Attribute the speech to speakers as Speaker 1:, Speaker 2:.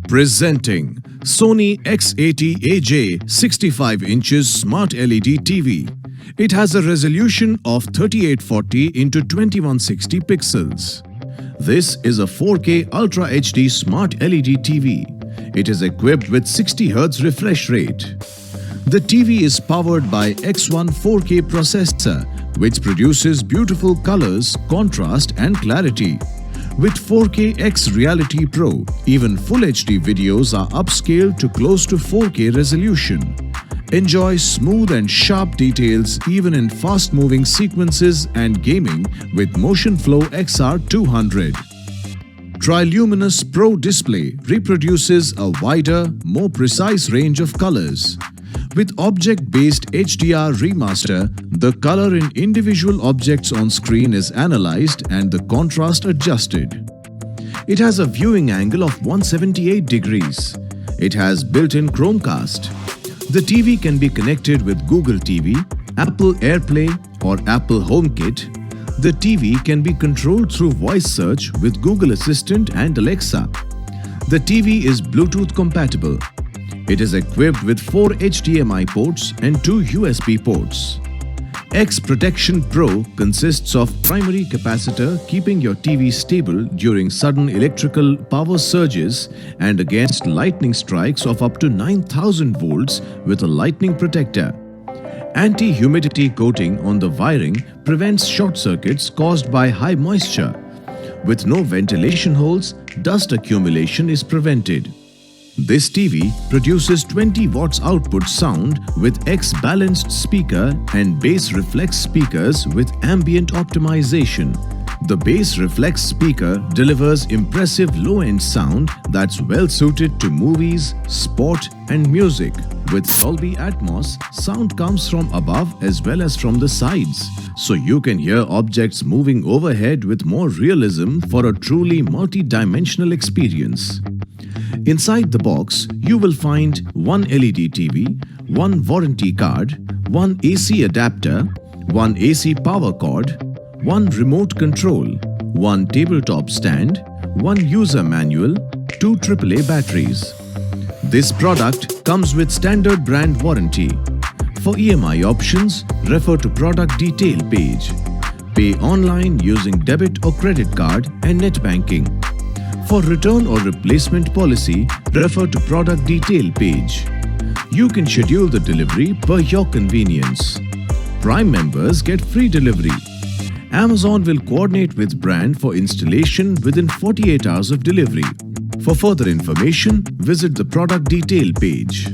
Speaker 1: Presenting Sony X80AJ 65 inches Smart LED TV. It has a resolution of 3840 into 2160 pixels. This is a 4K Ultra HD Smart LED TV. It is equipped with 60 Hz refresh rate. The TV is powered by X1 4K processor, which produces beautiful colors, contrast and clarity. With 4K X Reality Pro, even Full HD videos are upscaled to close to 4K resolution. Enjoy smooth and sharp details even in fast-moving sequences and gaming with Motionflow XR200. Triluminos Pro display reproduces a wider, more precise range of colors. With object-based HDR remaster, the color in individual objects on screen is analyzed and the contrast adjusted. It has a viewing angle of 178 degrees. It has built-in Chromecast. The TV can be connected with Google TV, Apple AirPlay or Apple HomeKit. The TV can be controlled through voice search with Google Assistant and Alexa. The TV is Bluetooth compatible. It is equipped with 4 HDMI ports and 2 USB ports. X Protection Pro consists of primary capacitor keeping your TV stable during sudden electrical power surges and against lightning strikes of up to 9000 volts with a lightning protector. Anti-humidity coating on the wiring prevents short circuits caused by high moisture. With no ventilation holes, dust accumulation is prevented. This TV produces 20 watts output sound with X-balanced speaker and bass reflex speakers with ambient optimization. The bass reflex speaker delivers impressive low-end sound that's well suited to movies, sport and music. With Dolby Atmos, sound comes from above as well as from the sides, so you can hear objects moving overhead with more realism for a truly multi-dimensional experience. Inside the box, you will find one LED TV, one warranty card, one AC adapter, one AC power cord, one remote control, one tabletop stand, one user manual, 2 AAA batteries. This product comes with standard brand warranty. For EMI options, refer to product detail page. Pay online using debit or credit card and net banking. For return or replacement policy, refer to product detail page. You can schedule the delivery per your convenience. Prime members get free delivery. Amazon will coordinate with brand for installation within 48 hours of delivery. For further information, visit the product detail page.